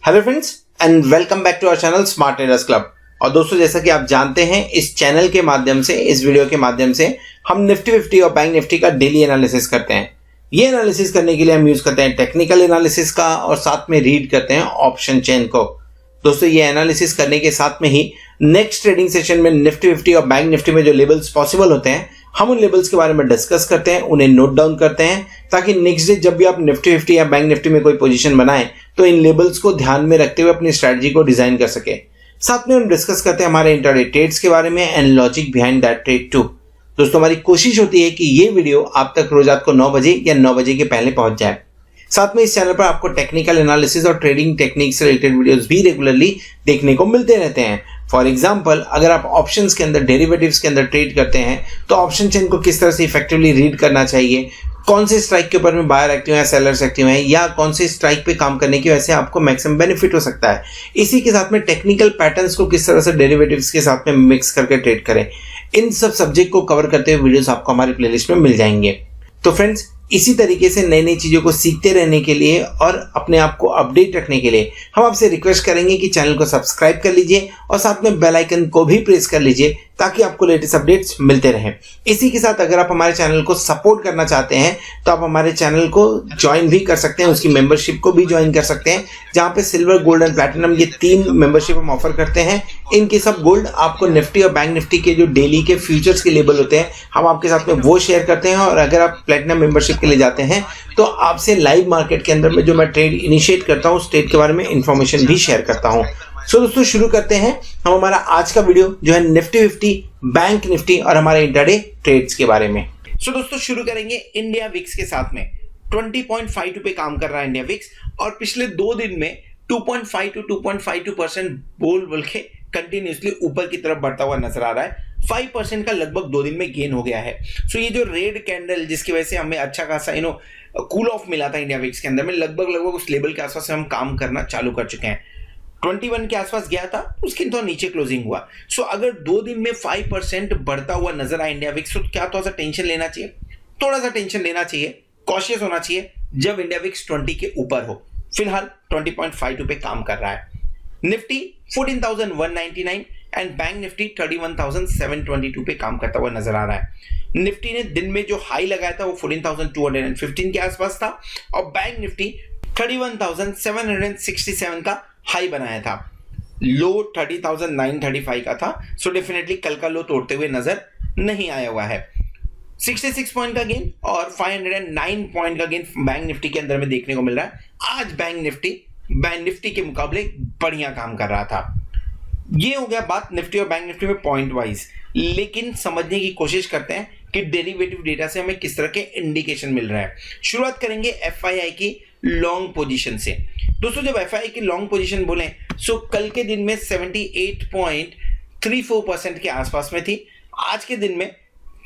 Hello friends and welcome back to our channel smart traders club. और दोस्तों, जैसा कि आप जानते हैं, इस चैनल के माध्यम से, इस वीडियो के माध्यम से हम निफ्टी 50 और बैंक निफ्टी का डेली एनालिसिस करते हैं। ये एनालिसिस करने के लिए हम यूज करते हैं टेक्निकल एनालिसिस का और साथ में रीड करते हैं ऑप्शन चेन को। दोस्तों, ये एनालिसिस करने के साथ में ही नेक्स्ट ट्रेडिंग सेशन में निफ्टी 50 और बैंक निफ्टी में जो लेवल्स पॉसिबल होते हैं, हम उन लेवल्स के बारे में डिस्कस करते हैं, उन्हें नोट डाउन करते हैं, ताकि नेक्स्ट डे जब भी आप निफ्टी 50 या बैंक निफ्टी में कोई पोजीशन बनाएं तो इन लेवल्स को ध्यान में रखते हुए अपनी स्ट्रेटजी को डिजाइन कर सके। साथ में हम डिस्कस करते हैं हमारे इंट्राडे ट्रेड्स के बारे में and logic behind that trade too. दोस्तों, हमारी कोशिश होती है कि ये वीडियो आप तक रोज रात को 9 बजे या 9 बजे के पहले पहुंच जाए। साथ में इस चैनल पर आपको टेक्निकल एनालिसिस और ट्रेडिंग टेक्निक से रिलेटेड वीडियोस भी रेगुलरली देखने को मिलते रहते हैं। फॉर एग्जाम्पल, अगर आप ऑप्शंस के अंदर, डेरिवेटिव्स के अंदर ट्रेड करते हैं तो ऑप्शन चेन को किस तरह से इफेक्टिवली रीड करना चाहिए, कौन से स्ट्राइक के ऊपर में बायर एक्टिव है, सेलर्स एक्टिव है, या कौन से स्ट्राइक पे काम करने की वजह से आपको मैक्सिमम बेनिफिट हो सकता है। इसी के साथ में टेक्निकल पैटर्न्स को किस तरह से डेरिवेटिव्स के साथ में मिक्स करके ट्रेड करें, इन सब सब्जेक्ट को कवर करते हुए वीडियोस आपको हमारी प्लेलिस्ट में मिल जाएंगे। तो फ्रेंड्स, इसी तरीके से नई नई चीजों को सीखते रहने के लिए और अपने आप को अपडेट रखने के लिए हम आपसे रिक्वेस्ट करेंगे कि चैनल को सब्सक्राइब कर लीजिए और साथ में बेल आइकन को भी प्रेस कर लीजिए ताकि आपको लेटेस्ट अपडेट्स मिलते रहें। इसी के साथ अगर आप हमारे चैनल को सपोर्ट करना चाहते हैं तो आप हमारे चैनल को ज्वाइन भी कर सकते हैं, उसकी मेंबरशिप को भी ज्वाइन कर सकते हैं, जहां पे सिल्वर, गोल्ड एंड प्लैटिनम ये 3 मेंबरशिप हम ऑफर करते हैं। इनके सब गोल्ड आपको निफ्टी और बैंक निफ्टी के जो डेली के फ्यूचर्स के लेवल होते हैं, हम आपके साथ में वो शेयर करते हैं। और अगर आप प्लैटिनम मेंबरशिप के लिए जाते हैं तो आपसे लाइव मार्केट के अंदर में जो मैं ट्रेड इनिशिएट करता हूँ, उस ट्रेड के बारे में इंफॉर्मेशन भी शेयर करता हूँ। सो दोस्तों, शुरू करते हैं हम हमारा आज का वीडियो जो है निफ्टी 50, बैंक निफ्टी और हमारे इंट्राडे ट्रेड्स के बारे में। सो दोस्तों, शुरू करेंगे इंडिया विक्स के साथ में। 20.52 पे काम कर रहा है इंडिया विक्स और पिछले 2 दिन में 2.5 to 2.52% बोल के कंटिन्यूसली ऊपर की तरफ बढ़ता हुआ नजर आ रहा है। 5% का लगभग 2 दिन में गेन हो गया है। सो ये जो रेड कैंडल जिसकी वजह से हमें अच्छा खासा कूल ऑफ मिला था इंडिया विक्स के अंदर में, लगभग उस लेवल के आसपास हम काम करना चालू कर चुके हैं। 21 के आसपास गया था, उसके तो नीचे क्लोजिंग हुआ। सो अगर 2 दिन में 5% बढ़ता हुआ नजर आए इंडिया विक्स, तो क्या थोड़ा सा टेंशन लेना चाहिए, थोड़ा सा टेंशन लेना चाहिए, कॉशियस होना चाहिए जब इंडिया विक्स 20 के ऊपर हो। फिलहाल 20.52 पे काम कर रहा है। निफ्टी 14,199 एंड बैंक निफ्टी 31,722 पे काम करता हुआ नजर आ रहा है। निफ्टी ने दिन में जो हाई लगाया था वो 14,215 के आसपास था और बैंक निफ्टी 31,767 का हाई बनाया था। लो 30,935 का था। सो डेफिनेटली कल का लो तोड़ते हुए नजर नहीं आया हुआ है। 66 पॉइंट का गेन और 509 पॉइंट का गेन बैंक निफ्टी के अंदर में देखने को मिल रहा है। आज बैंक निफ्टी के मुकाबले बढ़िया काम कर रहा था। ये हो गया बात निफ्टी और बैंक निफ्टी में पॉइंट वाइज। लेकिन समझने की कोशिश करते हैं कि डेरिवेटिव डेटा से हमें किस तरह के इंडिकेशन मिल रहा है। शुरुआत करेंगे एफआईआई की लॉन्ग पोजीशन से। दोस्तों, जब एफआईआई की लॉन्ग पोजीशन बोलें सो कल के दिन में 78.34% के आसपास में थी। आज के दिन में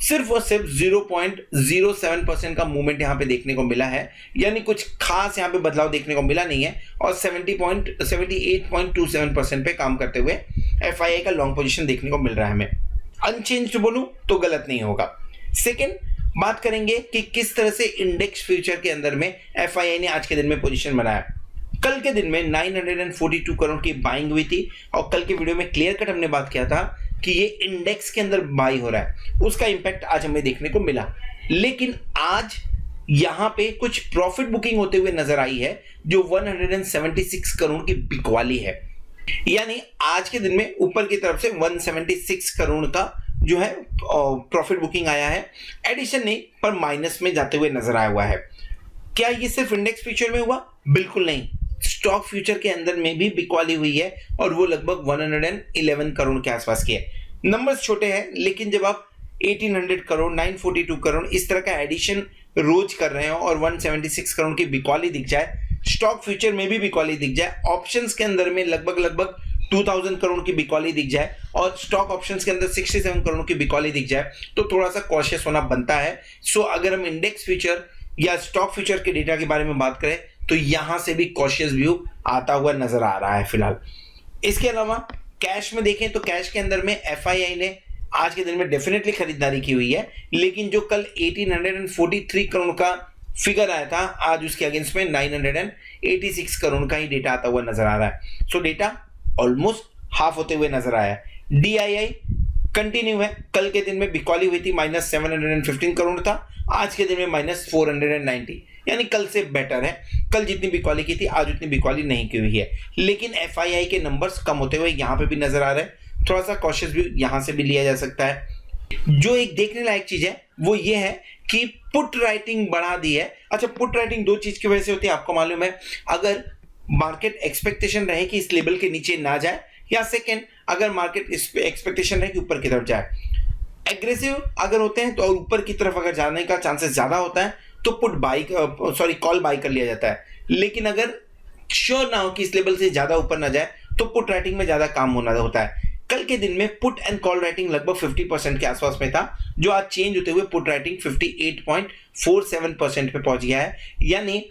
सिर्फ और सिर्फ 0.07% का मूवमेंट यहां पे देखने को मिला है, यानी कुछ खास यहां पे बदलाव देखने को मिला नहीं है और 78.27% पे काम करते हुए एफआईआई का लॉन्ग पोजीशन देखने को मिल रहा है हमें। अनचेंज्ड बोलूं तो गलत नहीं होगा। सेकंड, बात करेंगे कि किस तरह से इंडेक्स फ्यूचर के अंदर में एफआईआई ने आज के दिन में पोजीशन बनाया। कल के दिन में 942 करोड़ की बाइंग हुई थी और कल के वीडियो में क्लियर कट हमने बात किया था कि ये इंडेक्स के अंदर बाई हो रहा है, उसका इंपैक्ट आज हमें देखने को मिला। लेकिन आज यहां पे कुछ प्रॉफिट बुकिंग होते हुए नजर आई है जो 176 करोड़ की बिकवाली है। यानी आज के दिन में ऊपर की तरफ से 176 करोड़ का जो है प्रॉफिट बुकिंग आया है। एडिशन नहीं, पर माइनस में जाते हुए नजर आया हुआ है। क्या ये सिर्फ इंडेक्स फ्यूचर में हुआ? बिल्कुल नहीं, स्टॉक फ्यूचर के अंदर में भी बिकवाली हुई है और वो लगभग 111 करोड़ के आसपास की है। नंबर्स छोटे हैं, लेकिन जब आप 1800 करोड़, 942 करोड़ इस तरह का एडिशन रोज कर रहे हो और 176 करोड़ की बिकवाली दिख जाए, स्टॉक फ्यूचर में भी बिकवाली दिख जाए, ऑप्शंस के अंदर में लगभग 2000 करोड़ की बिकवाली दिख जाए और स्टॉक ऑप्शंस के अंदर 67 करोड़ की बिकवाली दिख जाए, तो थोड़ा सा कॉशियस होना बनता है। सो अगर हम इंडेक्स फ्यूचर या स्टॉक फ्यूचर के डेटा के बारे में बात करें तो यहां से भी कॉशियस व्यू आता हुआ नजर आ रहा है फिलहाल। इसके अलावा कैश में देखें तो कैश के अंदर में एफआईआई ने आज के दिन में डेफिनेटली खरीदारी की हुई है, लेकिन जो कल 1843 करोड़ का फिगर आया था, आज उसके अगेंस्ट में 986 करोड़ का ही डेटा आता हुआ नजर आ रहा है। सो डेटा ऑलमोस्ट हाफ होते हुए नजर आया है। DII कंटिन्यू है, कल के दिन में बिकॉली हुई थी -715 करोड़ था, आज के दिन में -490, यानी कल से बेटर है। कल जितनी बिकॉली की थी आज उतनी बिकॉली नहीं की हुई है, लेकिन FII के नंबर्स कम होते हुए यहां पे भी नजर आ रहे हैं। थोड़ा सा कॉशियस भी यहां से भी लिया जा सकता है। जो एक देखने लायक चीज है वो ये है कि पुट राइटिंग बढ़ा दी है। अच्छा, पुट राइटिंग दो चीज की वजह से होती है, आपको मालूम है। अगर मार्केट एक्सपेक्टेशन रहे कि इस लेवल के नीचे ना जाए, या सेकेंड अगर मार्केट इस पे एक्सपेक्टेशन रहे कि ऊपर की तरफ जाए। एग्रेसिव अगर होते हैं तो और ऊपर की तरफ अगर जाने का चांसेस ज्यादा होता है तो कॉल बाई कर लिया जाता है। लेकिन अगर श्योर ना हो कि इस लेवल से ज्यादा ऊपर ना जाए तो पुट राइटिंग में ज्यादा काम होना होता है। कल के दिन में पुट एंड कॉल राइटिंग लगभग 50% के आसपास में था, जो आज चेंज होते हुए पुट राइटिंग 58.47% पे पहुंच गया है। यानी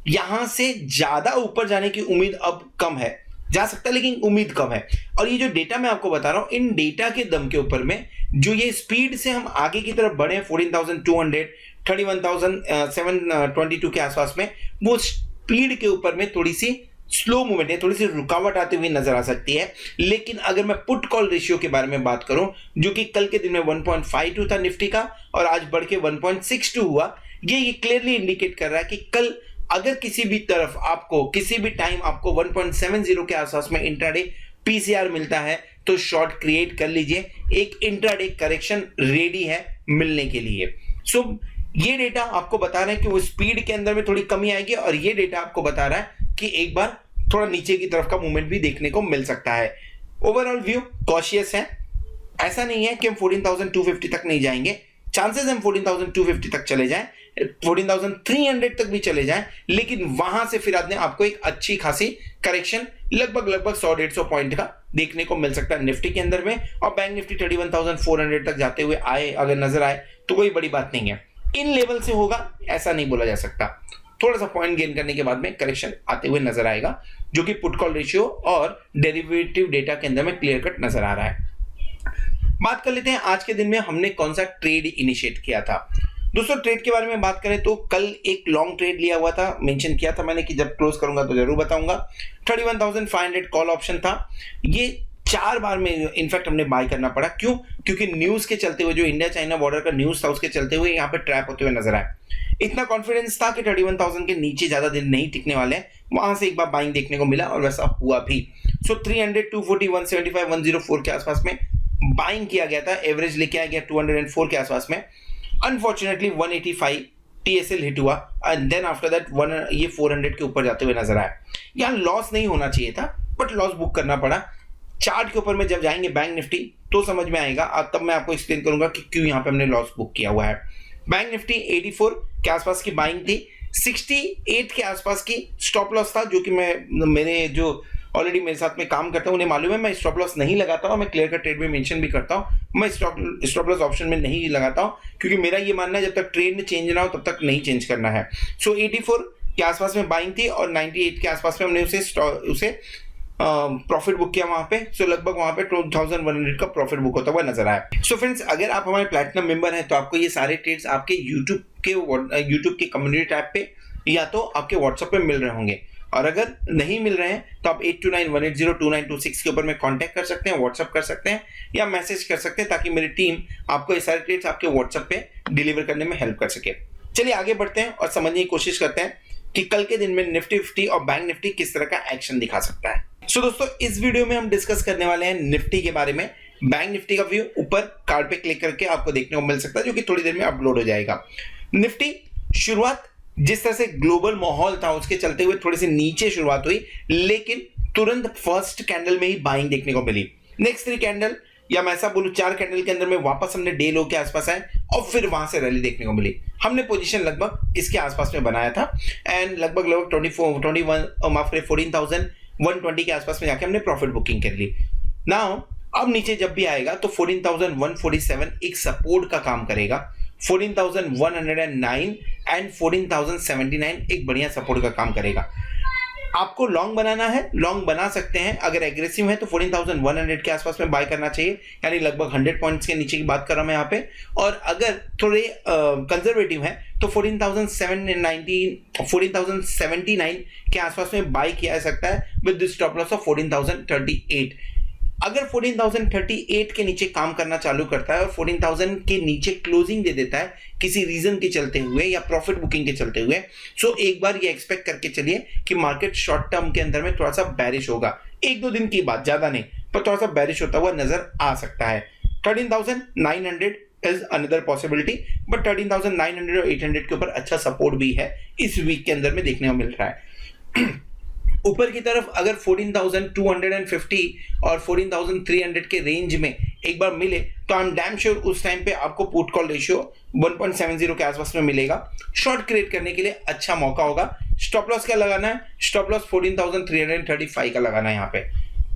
यहां से ज्यादा ऊपर जाने की उम्मीद अब कम है, जा सकता है लेकिन उम्मीद कम है। और ये जो डेटा मैं आपको बता रहा हूं, इन डेटा के दम के ऊपर में जो ये स्पीड से हम आगे की तरफ बढ़े 14,200, 31,722 के आसपास में, वो स्पीड के ऊपर में थोड़ी सी स्लो मूवमेंट है, थोड़ी सी रुकावट आती हुई नजर आ सकती है। लेकिन अगर मैं पुट कॉल रेशियो के बारे में बात करूं, जो कि कल के दिन में 1.52 था निफ्टी का और आज बढ़ के 1.62 हुआ, ये क्लियरली इंडिकेट कर रहा है कि कल अगर किसी भी तरफ आपको किसी भी टाइम आपको 1.70 के आसपास में इंट्राडे पीसीआर मिलता है तो शॉर्ट क्रिएट कर लीजिए। एक इंट्राडे करेक्शन रेडी है मिलने के लिए। सो ये डेटा आपको बता रहा है कि वो स्पीड के अंदर में थोड़ी कमी आएगी, और ये डेटा आपको बता रहा है कि एक बार थोड़ा नीचे की तरफ का मूवमेंट भी देखने को मिल सकता है। ओवरऑल व्यू कॉशियस है, ऐसा नहीं है कि हम 14,250 तक नहीं जाएंगे। चांसेस हम 14,250 तक चले जाएं, 14,300 तक भी चले जाएं, लेकिन वहां से फिर आपको एक अच्छी खासी करेक्शन लगभग 100-150 पॉइंट का देखने को मिल सकता है निफ्टी के अंदर में। और बैंक निफ्टी 31,400 तक जाते हुए अगर नजर आए तो कोई बड़ी बात नहीं है। इन लेवल से होगा ऐसा नहीं बोला जा सकता, थोड़ा सा पॉइंट गेन करने के बाद में करेक्शन आते हुए नजर आएगा, जो कि पुट कॉल रेशियो और डेरिवेटिव डेटा के अंदर में क्लियर कट नजर आ रहा है। बात कर लेते हैं आज के दिन में हमने कौन सा ट्रेड इनिशिएट किया था। दोस्तों, ट्रेड के बारे में बात करें तो कल एक लॉन्ग ट्रेड लिया हुआ था, मेंशन किया था मैंने कि जब क्लोज करूंगा तो जरूर बताऊंगा। 31,500 कॉल ऑप्शन था। ये 4 बार में इनफैक्ट हमने बाय करना पड़ा। क्यों? क्योंकि न्यूज के चलते हुए, जो इंडिया चाइना बॉर्डर का न्यूज था उसके चलते हुए यहाँ पे ट्रैप होते हुए नजर आया। इतना कॉन्फिडेंस था कि 31,000 के नीचे ज्यादा दिन नहीं टिकने वाले हैं, वहां से एक बार बाइंग देखने को मिला और वैसा हुआ भी। सो 300, 240, 175, 104 के आसपास में बाइंग किया गया था, एवरेज लेके आ गया 204 के आसपास में। अनफॉर्चुनेटली 185 TSL हिट हुआ एंड देन आफ्टर दैट ये 400 के ऊपर जाते हुए नजर आया। यहाँ लॉस नहीं होना चाहिए था, बट लॉस बुक करना पड़ा। चार्ट के ऊपर में जब जाएंगे बैंक निफ्टी तो समझ में आएगा, तब मैं आपको एक्सप्लेन करूंगा कि क्यों यहाँ पे हमने लॉस बुक किया हुआ है। बैंक निफ्टी 84 के आसपास की बाइंग थी, 68 के आसपास की स्टॉप लॉस था, जो कि मेरे जो ऑलरेडी मेरे साथ में काम करता हूं उन्हें मालूम है मैं स्टॉप लॉस नहीं लगाता हूं। मैं क्लियर कट ट्रेड में मेंशन भी करता हूं, मैं स्टॉप लॉस ऑप्शन में नहीं लगाता हूं, क्योंकि मेरा ये मानना है जब तक ट्रेड चेंज ना हो तब तक नहीं चेंज करना है। सो 84 के आसपास में बाइंग थी और 98 के आसपास में हमने उसे प्रॉफिट बुक किया वहां पे। सो लगभग वहां पे 2,100 का प्रॉफिट बुक होता हुआ नजर आया। सो फ्रेंड्स, अगर आप हमारे प्लैटिनम मेंबर हैं तो आपको ये सारे ट्रेड्स आपके यूट्यूब के कम्युनिटी टैब पे या तो आपके व्हाट्सएप पे मिल रहे होंगे, और अगर नहीं मिल रहे हैं तो आप 8291802926 के ऊपर में कांटेक्ट कर सकते हैं, व्हाट्सएप कर सकते हैं या मैसेज कर सकते हैं, ताकि मेरी टीम आपको ये सारे ट्रेड्स आपके व्हाट्सएप पे डिलीवर करने में हेल्प कर सके। चलिए आगे बढ़ते हैं और समझने की कोशिश करते हैं कि कल के दिन में निफ्टी 50 और बैंक निफ्टी किस तरह का एक्शन दिखा सकता है। सो दोस्तों, इस वीडियो में हम डिस्कस करने वाले हैं निफ्टी के बारे में। बैंक निफ्टी का व्यू ऊपर कार्ड पे क्लिक करके आपको देखने को मिल सकता है, जो कि थोड़ी देर में अपलोड हो जाएगा। निफ्टी शुरुआत जिस तरह से ग्लोबल माहौल था उसके चलते हुए थोड़ी सी नीचे शुरुआत हुई, लेकिन तुरंत फर्स्ट कैंडल में ही बाइंग देखने को मिली। नेक्स्ट 3 कैंडल या मैं ऐसा बोलूं 4 कैंडल के अंदर में वापस हमने डे लो के आसपास आए और फिर वहां से रैली देखने को मिली। हमने पोजीशन लगभग इसके आसपास में बनाया था एंड लगभग 14,120 के आसपास में जाके हमने प्रॉफिट बुकिंग कर ली। नाउ अब नीचे जब भी आएगा तो 14,147 एक सपोर्ट का काम करेगा, 14,109 एंड 14,079 एक बढ़िया सपोर्ट का काम करेगा। आपको लॉन्ग बनाना है, लॉन्ग बना सकते हैं। अगर एग्रेसिव है तो 14,100 के आसपास में बाय करना चाहिए, यानी लगभग 100 पॉइंट्स के नीचे की बात कर रहा हूं मैं यहाँ पे। और अगर थोड़े कंजर्वेटिव है तो 14,079 के आसपास में बाय किया जा सकता है विद स्टॉप लॉस ऑफ 14,038। अगर 14,038 के नीचे काम करना चालू करता है और 14,000 के नीचे क्लोजिंग दे देता है किसी रीजन के चलते हुए या प्रॉफिट बुकिंग के चलते हुए, सो एक बार ये एक्सपेक्ट करके चलिए कि मार्केट शॉर्ट टर्म के अंदर में थोड़ा सा बैरिश होगा। 1-2 दिन की बात, ज्यादा नहीं, पर थोड़ा सा बैरिश होता हुआ नजर आ सकता है। 13,900 इज अनदर पॉसिबिलिटी, बट 13,900 और 800 के ऊपर अच्छा सपोर्ट भी है इस वीक के अंदर में देखने को मिल रहा है। ऊपर की तरफ अगर 14,250 और 14,300 के रेंज में एक बार मिले तो आई एम डैम श्योर उस टाइम पे आपको पुट कॉल रेशियो 1.70 के आसपास में मिलेगा। शॉर्ट क्रिएट करने के लिए अच्छा मौका होगा। स्टॉप लॉस क्या लगाना है? स्टॉप लॉस 14,335 का लगाना है। यहाँ पे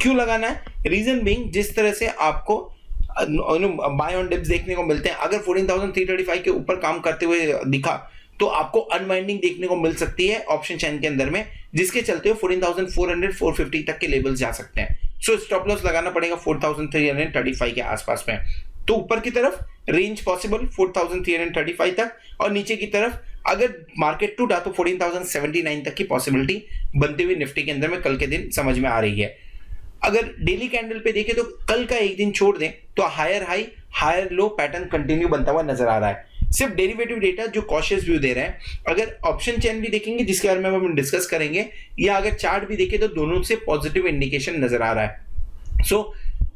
क्यों लगाना है? रीजन बीइंग, जिस तरह से आपको बाय ऑन डिप्स देखने को मिलते हैं, अगर 14,335 के ऊपर काम करते हुए दिखा तो आपको अनवाइंडिंग देखने को मिल सकती है ऑप्शन चैन के अंदर में, जिसके चलते हुए 14,400-450 तक के लेवल्स जा सकते हैं। सो स्टॉप लॉस लगाना पड़ेगा 4,335 के आसपास में। तो ऊपर की तरफ रेंज पॉसिबल 4,335 तक, और नीचे की तरफ अगर मार्केट टूटा तो 14,079 तक की पॉसिबिलिटी बनते हुए निफ्टी के अंदर में कल के दिन समझ में आ रही है। अगर डेली कैंडल पे देखें तो कल का एक दिन छोड़ दें तो higher high higher low pattern continue बनता हुआ नजर आ रहा है। सिर्फ डेरिवेटिव डेटा जो कॉशियस व्यू दे रहे हैं, अगर ऑप्शन चेन भी देखेंगे जिसके बारे में हम डिस्कस करेंगे, या अगर चार्ट भी देखें तो दोनों से पॉजिटिव इंडिकेशन नजर आ रहा है। सो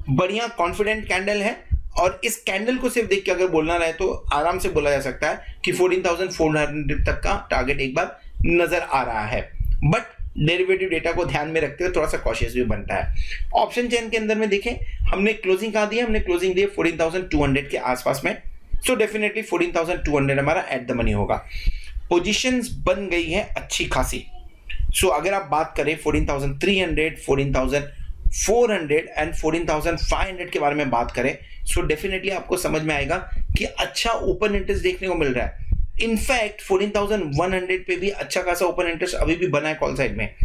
बढ़िया कॉन्फिडेंट कैंडल है, और इस कैंडल को सिर्फ देख के अगर बोलना रहे तो आराम से बोला जा सकता है कि 14,400 तक का टारगेट एक बार नजर आ रहा है। बट डेरिवेटिव डेटा को ध्यान में रखते हुए थोड़ा सा कॉशियस भी बनता है। ऑप्शन चेन के अंदर में देखें, हमने क्लोजिंग कहां दी? हमने क्लोजिंग दी 14,200 के आसपास में। सो डेफिनेटली 14,200 हमारा एट द मनी होगा। पोजीशंस बन गई है अच्छी खासी। सो अगर आप बात करें 14,300, 14,400 एंड 14,500 के बारे में बात करें, सो डेफिनेटली आपको समझ में आएगा कि अच्छा ओपन इंटरेस्ट देखने को मिल रहा है। इनफैक्ट 14,100 पे भी अच्छा खासा ओपन इंटरेस्ट अभी भी बना है कॉल साइड में।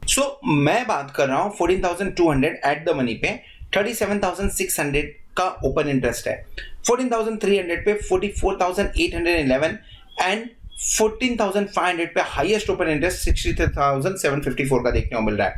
सो मैं बात कर रहा हूं 14,200 एट द मनी पे 37,600 का ओपन इंटरेस्ट है। 14,300 पे 44,811 एंड 14,500 पे हाईएस्ट ओपन इंटरेस्ट 63,754 का देखने को मिल रहा है।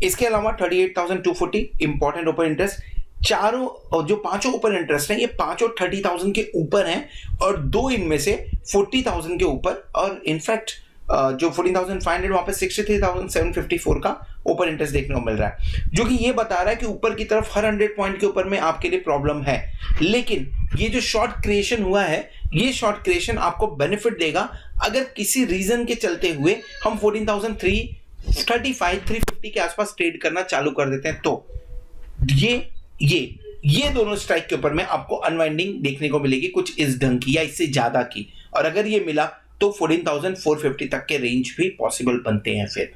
इसके अलावा 38,240 इंपॉर्टेंट ओपन इंटरेस्ट। चारों जो पांचों ओपन इंटरेस्ट हैं ये पांचों 30,000 के ऊपर हैं, और दो इनमें से 40,000 के ऊपर, और इनफैक्ट जो 14,500 वहां पे 63,754 का ओपन इंटरेस्ट देखने को मिल रहा है, जो कि ये बता रहा है कि ऊपर की तरफ हर 100 पॉइंट के ऊपर में आपके लिए प्रॉब्लम है। लेकिन ये जो शॉर्ट क्रिएशन हुआ है, ये शॉर्ट क्रिएशन आपको बेनिफिट देगा अगर किसी रीजन के चलते हुए हम 14,335, 350 के आसपास ट्रेड करना चालू कर देते हैं, तो ये दोनों स्ट्राइक के ऊपर में आपको अनवाइंडिंग देखने को मिलेगी कुछ इस ढंग की या इससे ज्यादा की, और अगर ये मिला तो 14,450 तक के रेंज भी पॉसिबल बनते हैं। फिर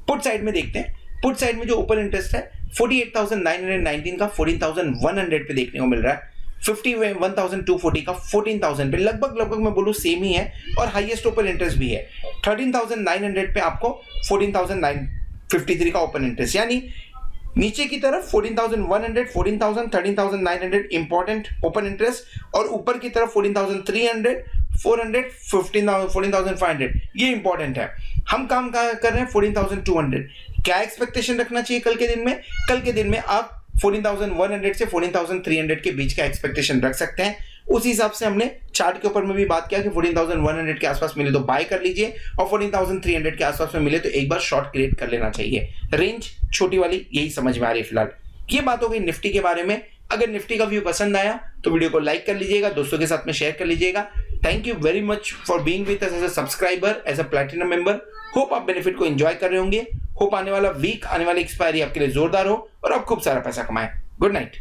पुट साइड में देखते हैं। पुट साइड में जो ओपन इंटरेस्ट है 48,919 का 14,100 पे देखने को मिल रहा है। 51,240 का 14,000 पे, लगभग मैं बोलूं सेम ही है, और हाईएस्ट ओपन इंटरेस्ट भी है। 13,900 पे आपको 14,953 का ओपन इंटरेस्ट, यानी नीचे की तरफ 14,100, 14,000, 13,900 इंपॉर्टेंट ओपन इंटरेस्ट, और ऊपर की तरफ 14,300, 400, 14,500 ये इंपॉर्टेंट है। हम काम कर रहे हैं 14,200। क्या एक्सपेक्टेशन रखना चाहिए कल के दिन में? कल के दिन में आप 14,100 से 14,300 के बीच का एक्सपेक्टेशन रख सकते हैं। उस हिसाब से हमने चार्ट के ऊपर में भी बात किया कि 14,100 के आसपास मिले तो बाय कर लीजिए, और 14,300 के आसपास में मिले तो एक बार शॉर्ट क्रिएट कर लेना चाहिए। रेंज छोटी वाली यही समझ में आ रही है फिलहाल। ये बात हो गई निफ्टी के बारे में। अगर निफ्टी का व्यू पसंद आया तो वीडियो को लाइक कर लीजिएगा, दोस्तों के साथ में शेयर कर लीजिएगा। Thank you very much for being with us as a subscriber, as a platinum member. Hope आप बेनिफिट को एंजॉय कर रहे होंगे। होप आने वाला वीक, आने वाली एक्सपायरी आपके लिए जोरदार हो और आप खूब सारा पैसा कमाएं। Good night.